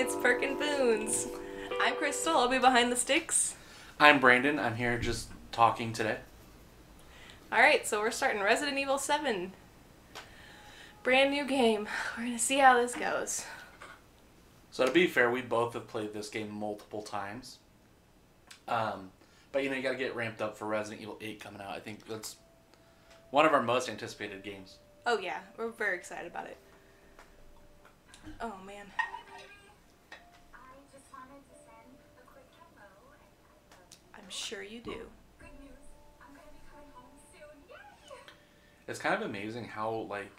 it's Perkin Boons. I'm Chrystel, I'll be behind the sticks. I'm Brandon, I'm here just talking today. Alright, so we're starting Resident Evil 7. Brand new game. We're gonna see how this goes. So to be fair, we both have played this game multiple times. But you gotta get ramped up for Resident Evil 8 coming out. I think that's one of our most anticipated games. Oh yeah, we're very excited about it. Oh man. I'm sure you do. It's kind of amazing how, like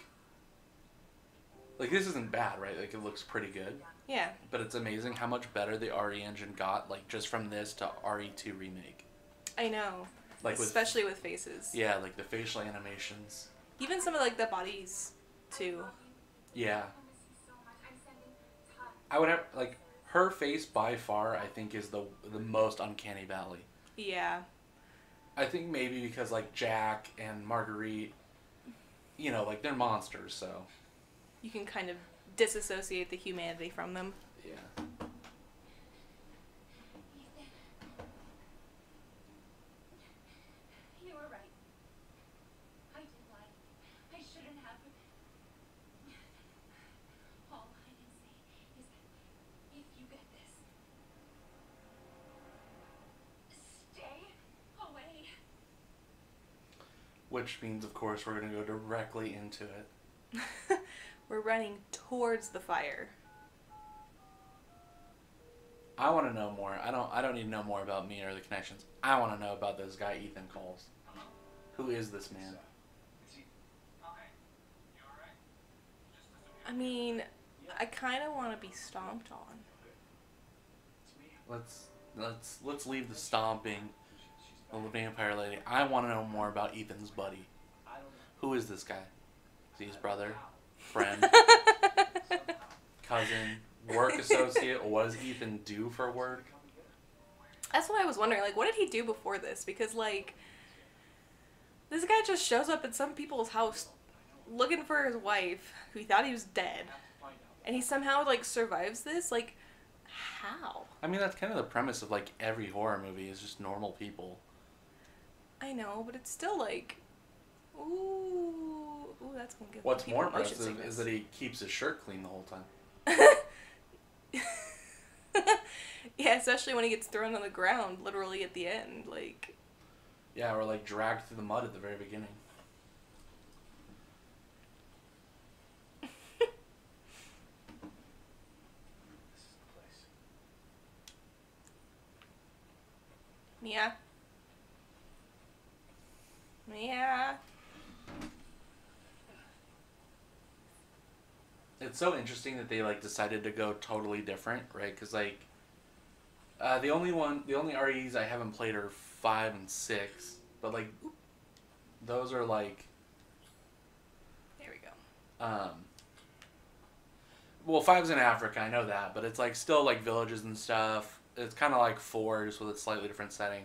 this isn't bad, right? Like, it looks pretty good. Yeah. But it's amazing how much better the RE engine got, like, just from this to RE2 Remake. I know. Like especially with faces. Yeah, like the facial animations. Even some of, like, the bodies, too. Yeah. I would have, like, her face by far, I think, is the most uncanny valley. Yeah. I think maybe because, like, Jack and Marguerite, like, they're monsters, so. You can kind of disassociate the humanity from them. Yeah. You were right. I did lie. I shouldn't have. All I can say is that if you get this, stay away. Which means, of course, we're going to go directly into it. We're running towards the fire. I want to know more. I don't need to know more about me or the connections. I want to know about this guy Ethan Coles. Who is this man? I mean, I kind of want to be stomped on. Let's leave the stomping of the vampire lady. I want to know more about Ethan's buddy. Who is this guy? Is he his brother? Friend? Cousin? Work associate? What does Ethan do for work? That's what I was wondering. Like, what did he do before this? Because, like, this guy just shows up at some people's house looking for his wife, who he thought he was dead. And he somehow, like, survives this? Like, how? I mean, that's kind of the premise of, like, every horror movie is just normal people. I know, but it's still, like, ooh, that's gonna give What's people more motion impressive sickness. is that he keeps his shirt clean the whole time. Yeah, especially when he gets thrown on the ground, literally at the end, like. Yeah, or like dragged through the mud at the very beginning. Mia. Mia. It's so interesting that they like decided to go totally different, right? Because like, the only REs I haven't played are 5 and 6, but like, those are like. There we go. Well, 5's in Africa, I know that, but it's like still like villages and stuff. It's kind of like 4, just with a slightly different setting,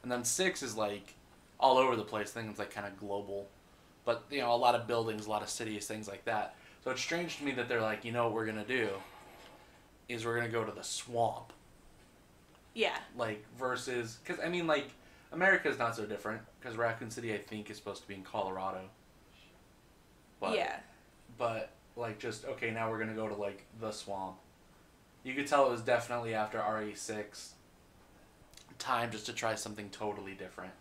and then 6 is like all over the place. I think it's like kind of global, but a lot of buildings, a lot of cities, things like that. So it's strange to me that they're like, what we're gonna do is we're gonna go to the swamp. Yeah. Like, versus, because I mean, like, America's not so different, because Raccoon City, I think, is supposed to be in Colorado. But, yeah. But, like, just, okay, now we're gonna go to, like, the swamp. You could tell it was definitely after RE6 time just to try something totally different.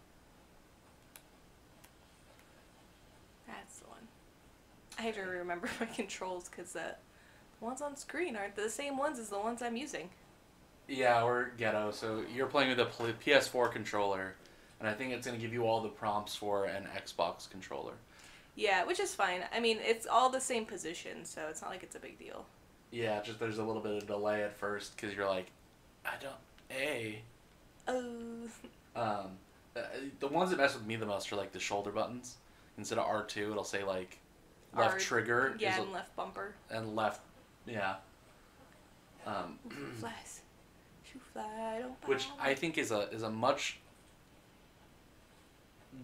That's the one. I have to remember my controls because the ones on screen aren't the same ones as the ones I'm using. Yeah, we're ghetto. So you're playing with a PS4 controller, and I think it's going to give you all the prompts for an Xbox controller. Yeah, which is fine. I mean, it's all the same position, so it's not like it's a big deal. Yeah, just there's a little bit of delay at first because you're like, I don't. Oh. The ones that mess with me the most are like the shoulder buttons. Instead of R2, it'll say like left trigger. Yeah, and left bumper. And left, yeah. Flies. Shoot fly, don't fly. Which I think is a much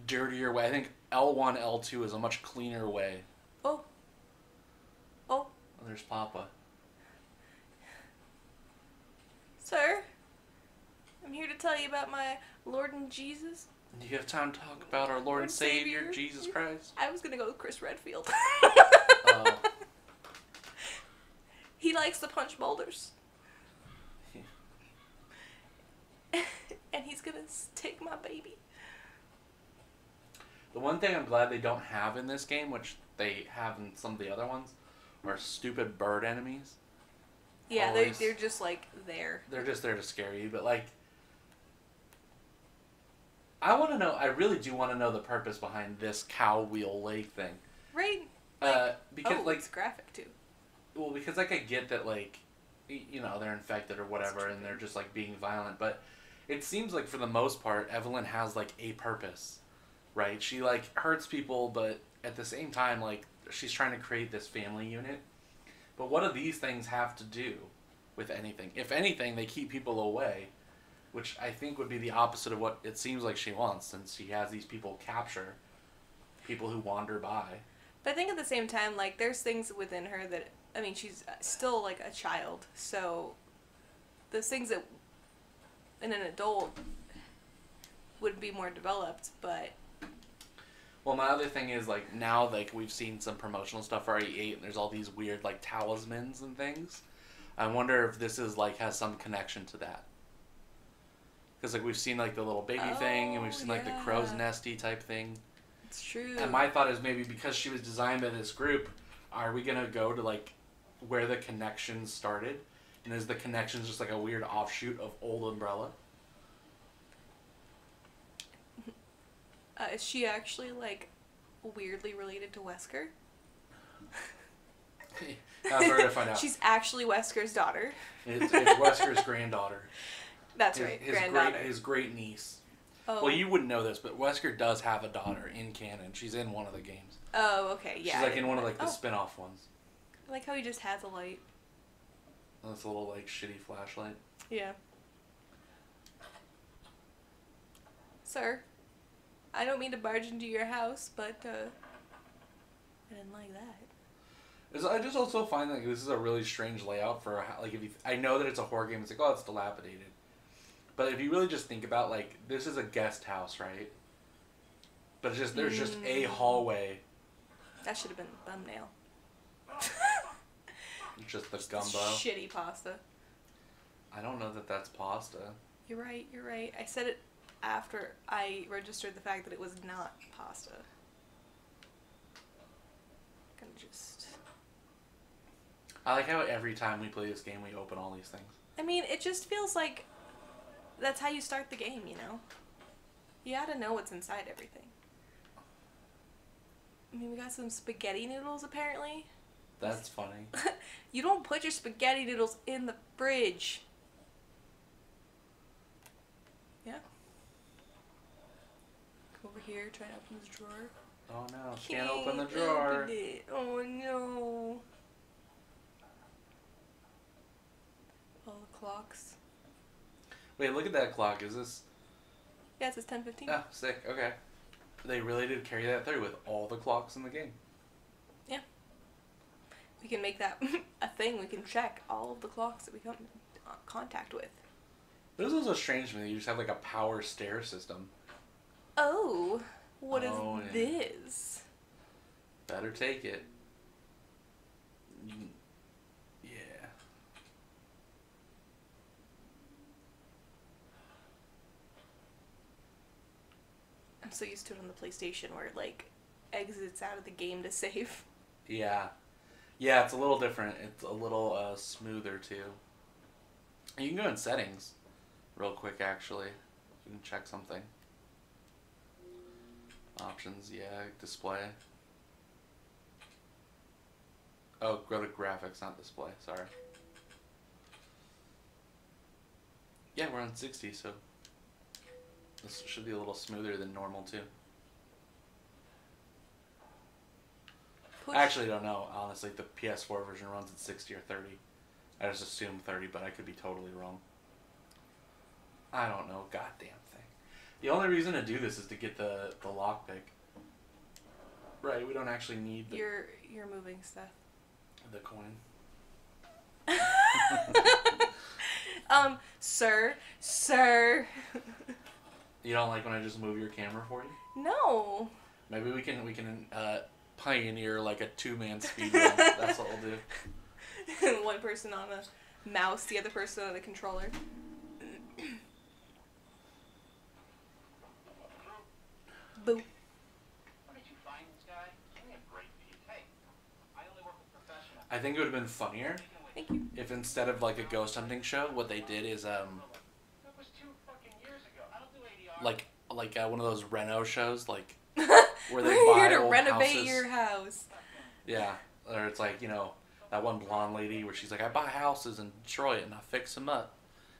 dirtier way. I think L1, L2 is a much cleaner way. Oh. There's Papa. Sir, I'm here to tell you about my Lord and Jesus. Do you have time to talk about our Lord and Savior, Jesus Christ? I was gonna go with Chris Redfield. Oh. He likes to punch boulders. And he's gonna take my baby. The one thing I'm glad they don't have in this game, which they have in some of the other ones, are stupid bird enemies. Yeah, Always. they're just like there. They're just there to scare you, but like, I want to know. I really do want to know the purpose behind this cow wheel lake thing. Right? Because it's graphic too. well, because like I get that like, you know, they're infected or whatever, and they're just like being violent, but it seems like for the most part, Evelyn has like a purpose, right? She like hurts people, but at the same time, like she's trying to create this family unit. But what do these things have to do with anything? If anything, they keep people away, which I think would be the opposite of what it seems like she wants, since she has these people capture people who wander by. But I think at the same time, like, there's things within her that, I mean, she's still, like, a child, so those things that in an adult would be more developed, but... Well, my other thing is, like, now, like, we've seen some promotional stuff for RE8, and there's all these weird, like, talismans and things. I wonder if this is, like, has some connection to that. Because, like, we've seen, like, the little baby thing, and we've seen, like, the crow's nesty type thing. It's true. And my thought is maybe because she was designed by this group, are we going to go to, like, where the connections started? And is the connections just, like, a weird offshoot of Old Umbrella? Is she actually, like, weirdly related to Wesker? That's where to find out. She's actually Wesker's daughter. It's Wesker's granddaughter. That's right, granddaughter. His great niece. Oh. Well, you wouldn't know this, but Wesker does have a daughter in canon. She's in one of the games. Oh, okay, yeah. She's like in one of like the spin-off ones. I like how he just has a light. That's a little like shitty flashlight. Yeah. Sir, I don't mean to barge into your house, but I didn't like that. I just also find that this is a really strange layout for like if you. I know that it's a horror game. It's like, oh, it's dilapidated. But if you really just think about, like, this is a guest house, right? But it's just there's just a hallway. That should have been the thumbnail. Just the gumbo. Shitty pasta. I don't know that that's pasta. You're right. I said it after I registered the fact that it was not pasta. Gonna just... I like how every time we play this game, we open all these things. I mean, it just feels like that's how you start the game, you know? You gotta know what's inside everything. I mean, we got some spaghetti noodles, apparently. That's funny. You don't put your spaghetti noodles in the fridge. Yeah. Come over here, try to open this drawer. Oh no, can't open the drawer. Open it. Oh no. All the clocks. Wait, look at that clock. Is this... Yeah, it says 10:15. Oh, sick. Okay. They really did carry that through with all the clocks in the game. Yeah. We can make that a thing. We can check all of the clocks that we come in contact with. But it's also strange to me that you just have like a power stair system. Oh, what is yeah. this? Better take it. Yeah. I'm so used to it on the PlayStation where it like exits out of the game to save. Yeah. Yeah, it's a little different. It's a little smoother too. You can go in settings real quick actually. You can check something. Options, yeah, display. Oh, go to graphics, not display, sorry. Yeah, we're on 60, so this should be a little smoother than normal too. Push. I actually don't know, honestly, if the PS4 version runs at 60 or 30. I just assume 30, but I could be totally wrong. I don't know, goddamn thing. The only reason to do this is to get the lockpick. Right, we don't actually need the... You're moving stuff. The coin. Sir. You don't like when I just move your camera for you? No. Maybe we can pioneer like a 2-man speed run. That's what we'll do. One person on a mouse, the other person on a controller. Boo. Where did you find this guy? Give me a break, Pete. Hey, I only work with professionals. I think it would have been funnier Thank you. if instead of like a ghost hunting show, what they did is That was 2 fucking years ago. I don't do ADR. like one of those reno shows, like Where they We're buy here to old renovate houses. your house. Yeah, or it's like, you know, that one blonde lady where she's like, I buy houses in Detroit and I fix them up,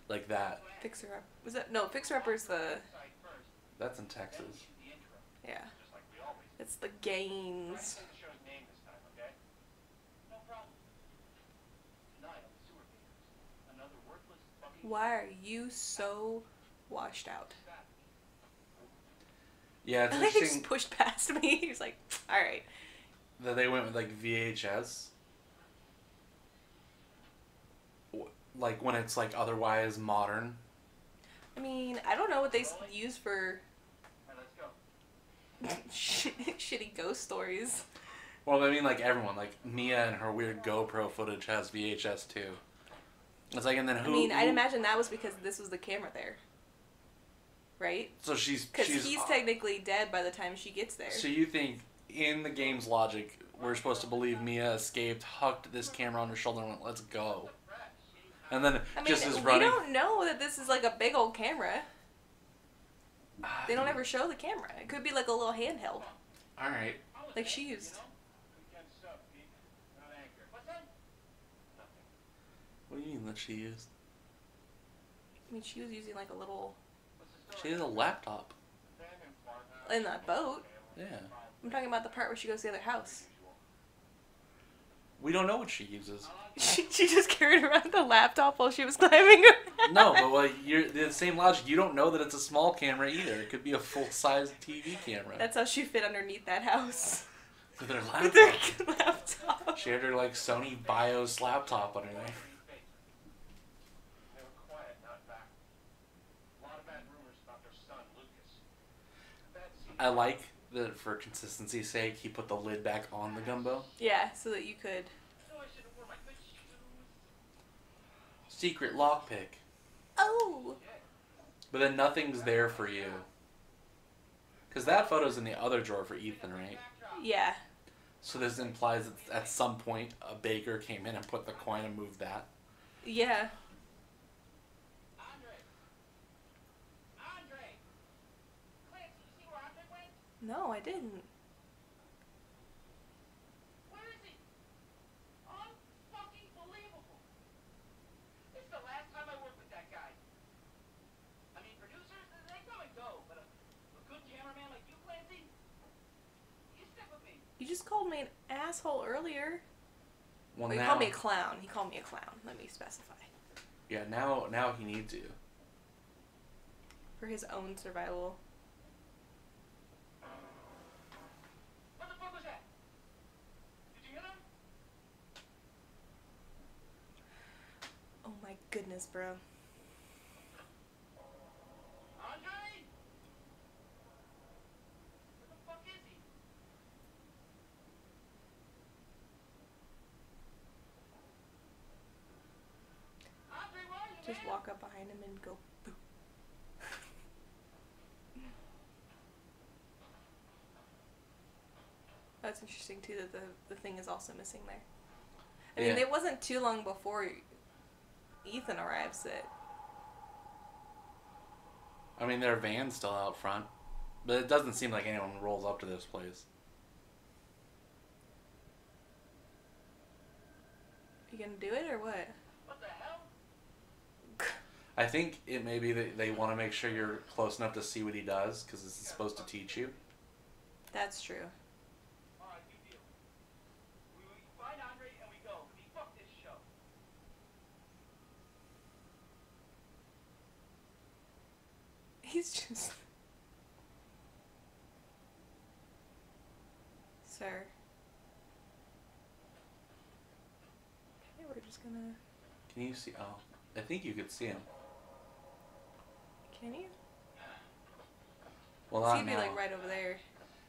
like that. Fixer Up. Was that no? Fixer Upper's the That's in Texas. yeah. Just like we always do. It's the Gaines. Say the show's name this time, okay? No problem. Tonight on the sewer gators, another worthless fucking Why are you so washed out? Yeah, it's I think he interesting just pushed past me. He was like, "All right." that they went with like VHS. Like when it's like otherwise modern. I mean, I don't know what they use for All right, let's go. shitty ghost stories. Well, I mean, like everyone, like Mia and her weird GoPro footage has VHS too. It's like, and then who? I mean, I'd imagine that was because this was the camera there, right? So she's Because he's technically dead by the time she gets there. So you think in the game's logic, we're supposed to believe Mia escaped, hucked this camera on her shoulder, and went, "Let's go," and then I mean, just is we running. don't know that this is like a big old camera. They don't ever show the camera. It could be like a little handheld, All right. like she used. Weekend stuff, Pete. Not anchor. What's that? Nothing. What do you mean that she used? I mean, she was using like a little What's the She story? has a laptop. Abandoned farmhouse. in that boat. Yeah. I'm talking about the part where she goes to the other house. We don't know what she uses. She just carried around the laptop while she was climbing around. No, but like you're the same logic. You don't know that it's a small camera either. It could be a full-size TV camera. That's how she fit underneath that house. With her With laptop. her laptop. She had her like Sony BIOS laptop under there. They were quiet, not back. A lot of bad rumors about their son, Lucas. Bad scene. I like that for consistency's sake, he put the lid back on the gumbo. Yeah, so that you could. So I should have worn my good shoes. Secret lockpick. Oh! But then nothing's there for you. Because that photo's in the other drawer for Ethan, right? Yeah. So this implies that at some point a baker came in and put the coin and moved that. Yeah. Andre! Andre! Clancy, you see where Andre went? No, I didn't. Where is he? Unfucking believable. This is the last time I work with that guy. I mean, producers, they come and go, but a good cameraman like you, Clancy, you stick with me. You just called me an asshole earlier. Well, Well, you now, called me a clown. He called me a clown. Let me specify. yeah, now he needs you. For his own survival. What the fuck was that? Did you hear that? Oh my goodness, bro. Andre? Where the fuck is he? Andre, where are you, Just man? walk up behind him and go boo. That's interesting too that the thing is also missing there. I mean, Yeah. it wasn't too long before Ethan arrives that. I mean, their van's still out front. But it doesn't seem like anyone rolls up to this place. You gonna do it or what? What the hell? I think it may be that they want to make sure you're close enough to see what he does, because this is supposed to teach you. That's true. Alright, good deal. We find Andre and we go. We fuck this show. He's just. Sir. Okay, we're just gonna. Can you see? Oh. I think you could see him. Can you? Well, See, not he'd be now. like right over there.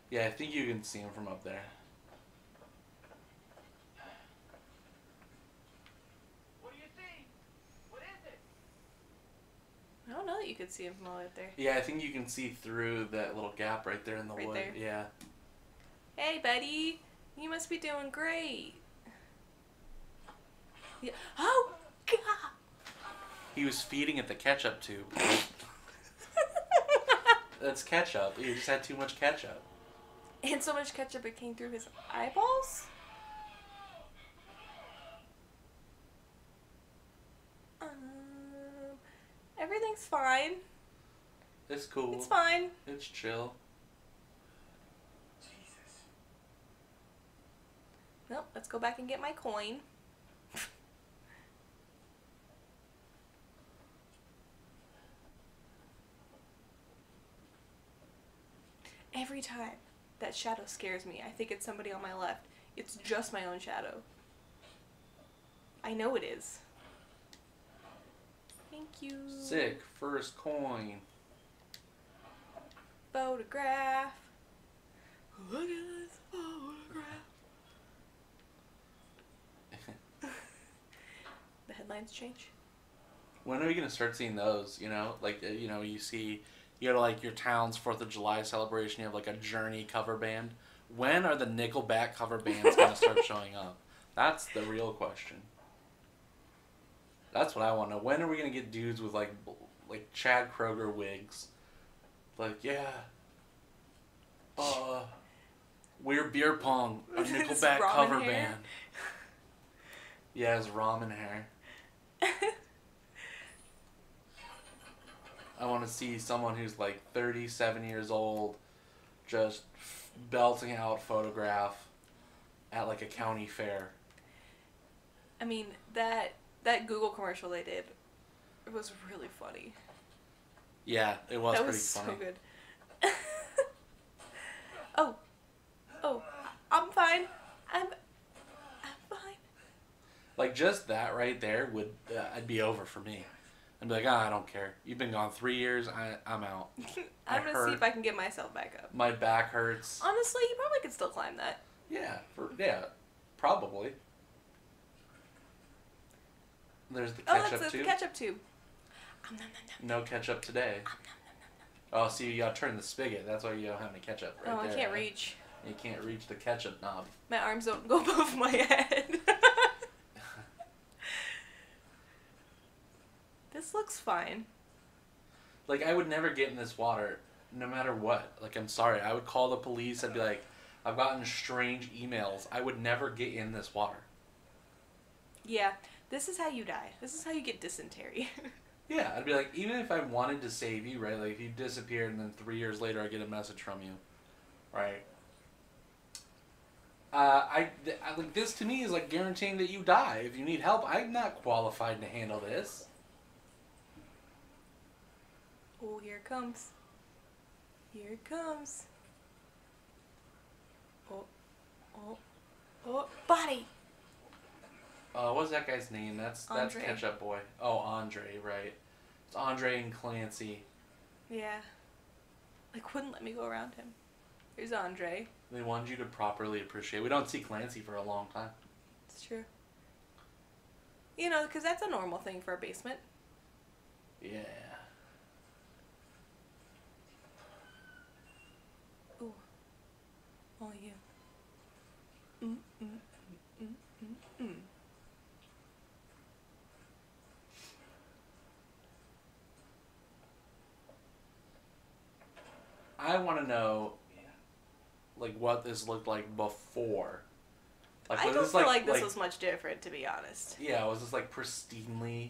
Yeah, I think you can see him from up there. What do you see? What is it? I don't know that you could see him from all the way up there. Yeah, I think you can see through that little gap right there in the Right wood. there? Yeah. Hey, buddy. You must be doing great. Yeah. Oh, God. He was feeding it the ketchup tube. That's ketchup. He just had too much ketchup. And so much ketchup it came through his eyeballs? Everything's fine. It's cool. It's fine. It's chill. Jesus. Well, let's go back and get my coin. Every time that shadow scares me, I think it's somebody on my left. It's just my own shadow. I know it is. Thank you. Sick. First coin. Photograph. Look at this photograph. The headlines change. When are we gonna start seeing those? You know, like you see, you go to like your town's 4th of July celebration. You have like a Journey cover band. When are the Nickelback cover bands gonna start showing up? That's the real question. That's what I want to know. When are we gonna get dudes with like Chad Kroeger wigs? Like, yeah. We're beer pong, a His Nickelback ramen cover hair? band. Yeah, his ramen hair. I want to see someone who's like 37 years old, just belting out Photograph at like a county fair. I mean, that Google commercial they did, it was really funny. Yeah, it was That pretty was funny. so good. Oh, I'm fine. I'm fine. Like just that right there would I'd be over for me. I'd be like, I don't care. You've been gone 3 years. I'm out. I'm gonna see if I can get myself back up. My back hurts. Honestly, you probably could still climb that. Yeah, probably. There's the Oh, ketchup that's too. the ketchup tube. Nom, nom, nom, No ketchup today. nom, nom, nom. Oh, see, you gotta turn the spigot. That's why you don't have any ketchup right Oh, there. I can't reach. You can't reach the ketchup knob. My arms don't go above my head. This looks fine. Like, I would never get in this water, no matter what. Like, I'm sorry. I would call the police. I'd be like, I've gotten strange emails. I would never get in this water. Yeah, this is how you die. This is how you get dysentery. Yeah, I'd be like, even if I wanted to save you, right? Like, if you disappeared and then 3 years later I get a message from you, right? Like, this to me is like guaranteeing that you die. If you need help, I'm not qualified to handle this. Oh, here it comes. Here it comes. Oh, body. What's that guy's name? That's Andre. Ketchup Boy. Oh, Andre, right. It's Andre and Clancy. Yeah. Like, wouldn't let me go around him. Here's Andre. They wanted you to properly appreciate. We don't see Clancy for a long time. It's true. You know, because that's a normal thing for a basement. Yeah. Ooh. Only you. Mm. I want to know, like, what this looked like before. Like, I was don't this feel like this was much different, to be honest. Yeah, was this like pristinely?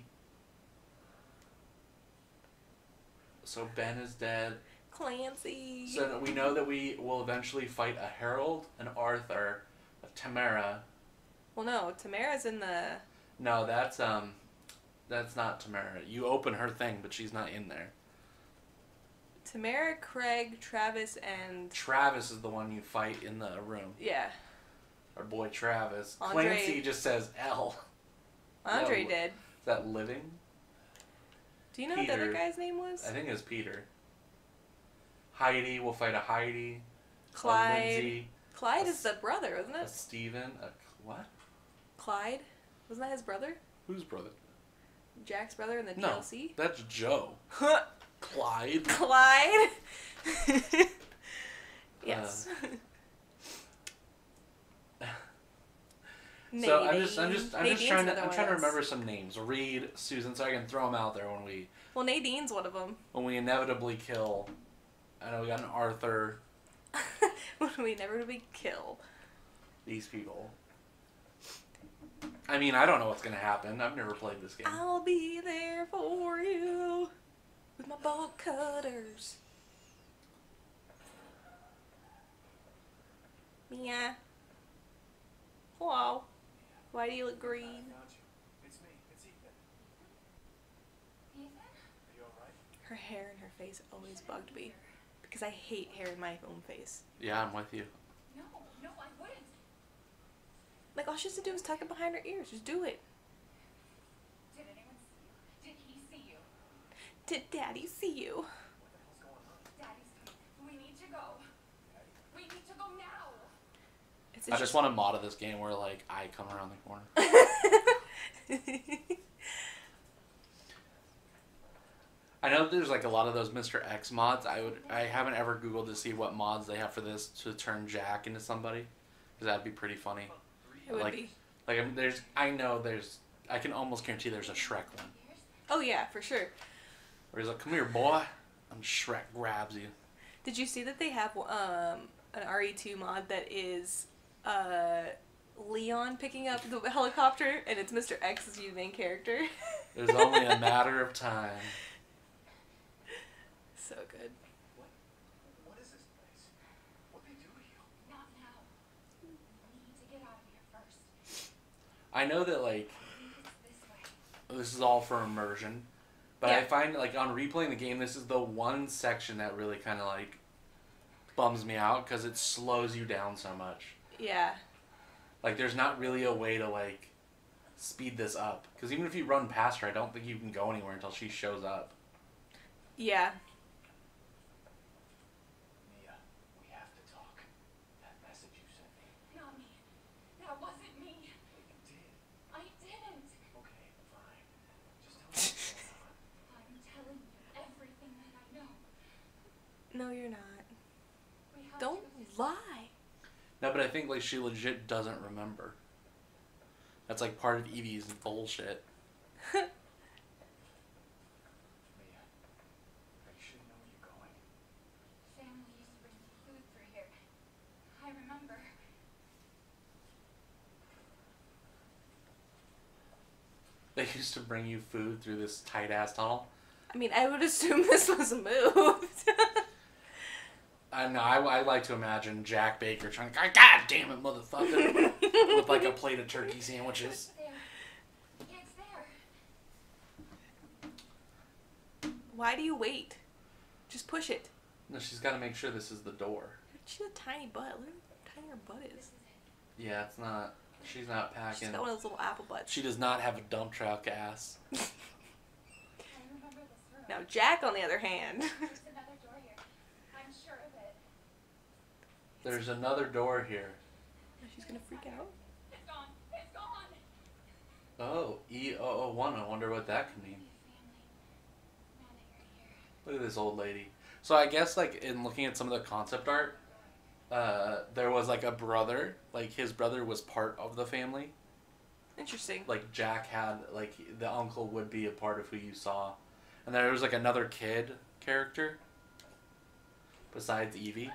So Ben is dead. Clancy. So we know that we will eventually fight a Harold, an Arthur, a Tamara. Well, no, Tamara's in the... No, that's not Tamara. You open her thing, but she's not in there. Tamara, Craig, Travis, and... Travis is the one you fight in the room. Yeah. Our boy Travis. Andre. Clancy just says L. Andre No. did. Is that living? Do you know what the other Peter. guy's name was? I think it was Peter. Heidi, we'll fight a Heidi. Clyde. A Lindsay. Clyde is the brother, isn't A it? Steven. A what? Clyde? Wasn't that his brother? Whose brother? Jack's brother in the No, DLC? that's Joe. Clyde. Clyde? Yes. So I'm just Nadine's trying another to one. remember some names. Reed, Susan, so I can throw them out there Well, Nadine's one of them. when we inevitably kill. I know we got an Arthur. When we never really kill. These people. I mean, I don't know what's gonna happen. I've never played this game. I'll be there for you with my bolt cutters. Mia. Hello. Why do you look green? It's me. It's Ethan. Ethan? Are you alright? Her hair and her face always bugged me. Because I hate hair in my own face. Yeah, I'm with you. No, I wouldn't. Like, all she has to do is tuck it behind her ears. Just do it. Did anyone see you? Did he see you? Did Daddy see you? What the hell's going on? Daddy's coming. We need to go. We need to go now. It's I just want a mod of this game where like I come around the corner. I know there's like a lot of those Mr. X mods. I haven't ever Googled to see what mods they have for this to turn Jack into somebody, because that'd be pretty funny. It would Like- be. Like I can almost guarantee there's a Shrek one Oh, yeah, for sure. where he's like, "Come here, boy," and Shrek grabs you. Did you see that they have an RE2 mod that is Leon picking up the helicopter and it's Mr. X as the main character? There's only a matter of time. So good. What is this place? What they do to you? Not now. We need to get out of here first. I know that like It's this way. this is all for immersion, but I Yeah. find like on replaying the game, this is the one section that really kind of like bums me out because it slows you down so much. Yeah. Like there's not really a way to like speed this up, because even if you run past her, I don't think you can go anywhere until she shows up. Yeah. Mia, we have to talk. That message you sent me. Not me. That wasn't me. But you did. I didn't. Okay, fine. Just tell me what's going on. I'm telling you everything that I know. No, you're not. We have Don't to. lie. No, but I think like she legit doesn't remember. That's like part of Evie's bullshit. Mia, are you sure you know where you're going? Family used to bring food through here. I remember. They used to bring you food through this tight ass tunnel. I mean, I would assume this was moved. I know. I like to imagine Jack Baker trying to, God damn it, motherfucker, with like a plate of turkey sandwiches. There. It's there. Why do you wait? Just push it. No, she's got to make sure this is the door. She's a tiny butt. Look how tiny her butt This is. is it. Yeah, it's not. She's not She's packing. got one of those little apple butts. She does not have a dump truck ass. I remember this room. Now, Jack, on the other hand. There's another door here. I'm sure of it. There's another door here. She's gonna freak out. It's gone. It's gone. Oh, E001. I wonder what that could mean. Family. Now that you're here. Look at this old lady. So I guess like in looking at some of the concept art, there was like a brother. Like his brother was part of the family. Interesting. Like Jack had like the uncle would be a part of who you saw, and there was like another kid character besides Evie.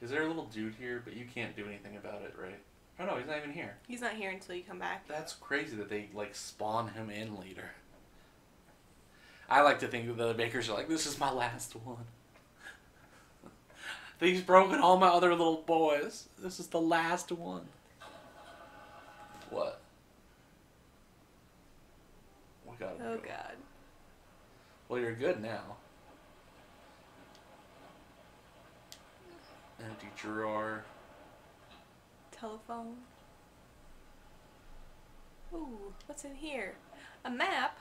Is there a little dude here? But you can't do anything about it, right? Oh no, he's not even here. He's not here until you come back. That's crazy that they like spawn him in later. I like to think that the Bakers are like, this is my last one. He's broken all my other little boys. This is the last one. What? We gotta Oh go. god. Well, you're good now. Empty drawer. Telephone. Ooh, what's in here? A map?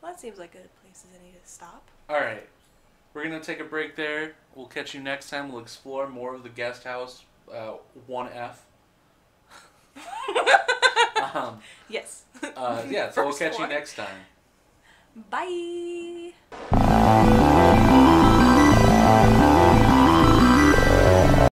Well, that seems like a place that I need to stop. Alright. We're going to take a break there. We'll catch you next time. We'll explore more of the guest house 1F. Yes. Yeah, so we'll First catch you one. next time. Bye.